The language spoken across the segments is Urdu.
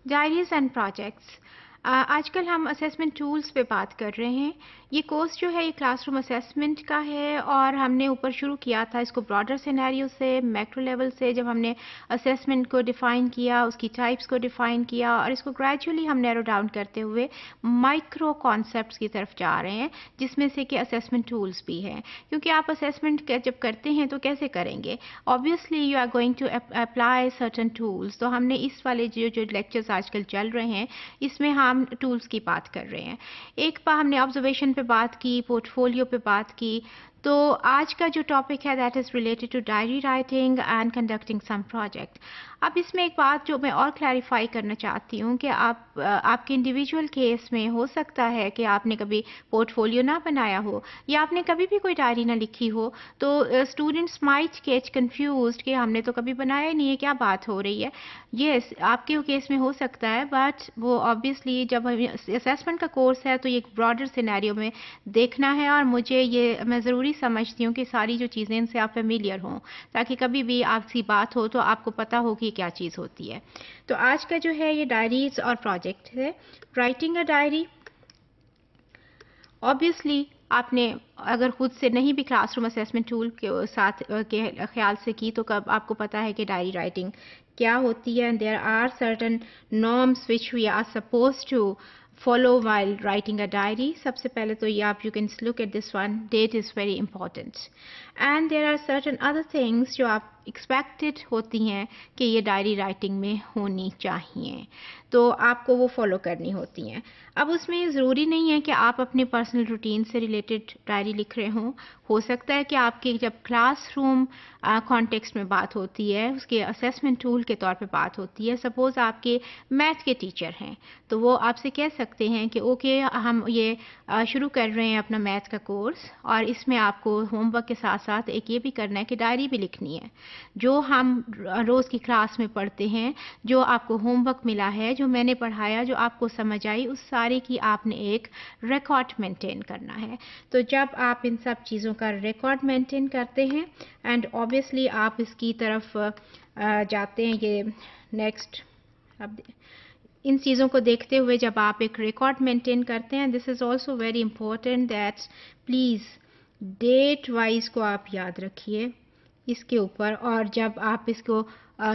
Diaries and projects. آج کل ہم اسیسمنٹ ٹولز پہ بات کر رہے ہیں. یہ کورس جو ہے یہ کلاس روم اسیسمنٹ کا ہے اور ہم نے اوپر شروع کیا تھا اس کو براڈر سینیریو سے، میکرو لیول سے، جب ہم نے اسیسمنٹ کو ڈیفائن کیا، اس کی ٹائپس کو ڈیفائن کیا اور اس کو گریجولی ہم نیرو ڈاؤن کرتے ہوئے مائکرو کانسیپٹس کی طرف جا رہے ہیں، جس میں سے کہ اسیسمنٹ ٹولز بھی ہیں. کیونکہ آپ اسیسمنٹ جب کرتے ہیں تو کیسے کریں گے؟ obviously you are going to apply certain tools. تو ہم نے اس والے جو لیکچرز آج کل چل رہے ہیں اس میں ہم ٹولز کی بات کر رہے ہیں. ایک بار ہم نے آبزرویشن پہ بات کی، پورٹ فولیو پہ بات کی. تو آج کا جو ٹاپک ہے that is related to diary writing and conducting some project. اب اس میں ایک بات جو میں اور کلیریفائی کرنا چاہتی ہوں کہ آپ کے انڈیویجول کیس میں ہو سکتا ہے کہ آپ نے کبھی پورٹ فولیو نہ بنایا ہو یا آپ نے کبھی بھی کوئی ڈائری نہ لکھی ہو، تو اسٹوڈنٹس مائٹ گیٹ کنفیوزڈ کہ ہم نے تو کبھی بنایا ہی نہیں ہے، کیا بات ہو رہی ہے. یس، آپ کے کیس میں ہو سکتا ہے، بٹ وہ آبویسلی جب اسیسمنٹ کا کورس ہے تو یہ ایک براڈر سینیریو میں دیکھنا ہے، اور میں ضروری سمجھتی ہوں کہ ساری جو چیزیں ان سے آپ فیملیئر ہوں تاکہ کبھی بھی آپ سی بات ہو تو آپ کو پتہ ہو کہ کیا چیز ہوتی ہے. تو آج کا جو ہے یہ ڈائریز اور پروجیکٹ ہے. رائٹنگ اے ڈائری، obviously آپ نے اگر خود سے نہیں بھی کلاس روم اسیسمنٹ ٹول کے ساتھ کے خیال سے کی تو کب آپ کو پتا ہے کہ ڈائری رائٹنگ کیا ہوتی ہے. There are certain norms which we are suppose to follow while writing a diary. سب سے پہلے تو یہ آپ you can look at this one. Date is very important. And there are certain other things جو آپ ایکسپیکٹڈ ہوتی ہیں کہ یہ ڈائری رائٹنگ میں ہونی چاہیے، تو آپ کو وہ فالو کرنی ہوتی ہیں. اب اس میں ضروری نہیں ہے کہ آپ اپنے پرسنل روٹین سے ریلیٹڈ ڈائری لکھ رہے ہوں. ہو سکتا ہے کہ آپ کے جب کلاس روم کانٹیکسٹ میں بات ہوتی ہے، اس کے اسیسمنٹ ٹول کے طور پہ بات ہوتی ہے، سپوز آپ کے میتھ کے ٹیچر ہیں تو وہ آپ سے کہہ سکتے ہیں کہ اوکے ہم یہ شروع کر رہے ہیں اپنا میتھ کا کورس، اور اس میں آپ کو ہوم ورک کے ساتھ ساتھ ایک یہ بھی کرنا ہے کہ ڈائری بھی لکھنی ہے. جو ہم روز کی کلاس میں پڑھتے ہیں، جو آپ کو ہوم ورک ملا ہے، جو میں نے پڑھایا، جو آپ کو سمجھ آئی، اس سارے کی آپ نے ایک ریکارڈ مینٹین کرنا ہے. تو جب آپ ان سب چیزوں کا ریکارڈ مینٹین کرتے ہیں اینڈ اوبیسلی آپ اس کی طرف جاتے ہیں کہ نیکسٹ، اب ان چیزوں کو دیکھتے ہوئے جب آپ ایک ریکارڈ مینٹین کرتے ہیں، this is also very important that please date wise کو آپ یاد رکھیے اس کے اوپر. اور جب آپ اس کو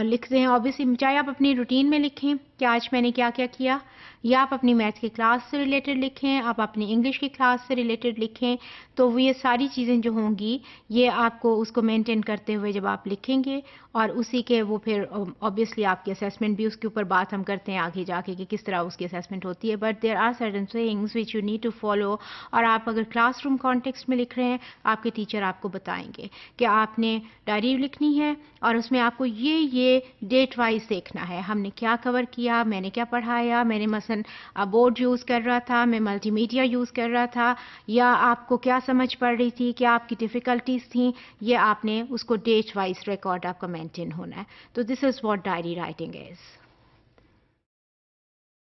لکھتے ہیں، obviously چاہے آپ اپنی روٹین میں لکھیں کہ آج میں نے کیا کیا کیا، یا آپ اپنی میتھ کی کلاس سے ریلیٹڈ لکھیں، آپ اپنی انگلش کی کلاس سے ریلیٹڈ لکھیں، تو وہ یہ ساری چیزیں جو ہوں گی یہ آپ کو اس کو مینٹین کرتے ہوئے جب آپ لکھیں گے، اور اسی کے وہ پھر obviously آپ کی اسیسمنٹ بھی اس کے اوپر بات ہم کرتے ہیں آگے جا کے کہ کس طرح اس کی اسیسمنٹ ہوتی ہے. But there are certain things which you need to follow. اور آپ اگر کلاس روم کانٹیکسٹ میں لکھ رہے ہیں، آپ کے ٹیچر آپ کو بتائیں گے کہ آپ نے ڈائری لکھنی ہے اور اس میں آپ کو یہ ڈیٹ وائز دیکھنا ہے، ہم نے کیا کور کیا، میں نے کیا پڑھایا، میں نے مثلا بورڈ یوز کر رہا تھا، میں ملٹی میڈیا یوز کر رہا تھا، یا آپ کو کیا سمجھ پڑ رہی تھی، کیا آپ کی ڈیفیکلٹیز تھیں، یہ آپ نے اس کو ڈیٹ وائز ریکارڈ آپ کا مینٹین ہونا ہے. تو this is what diary writing is.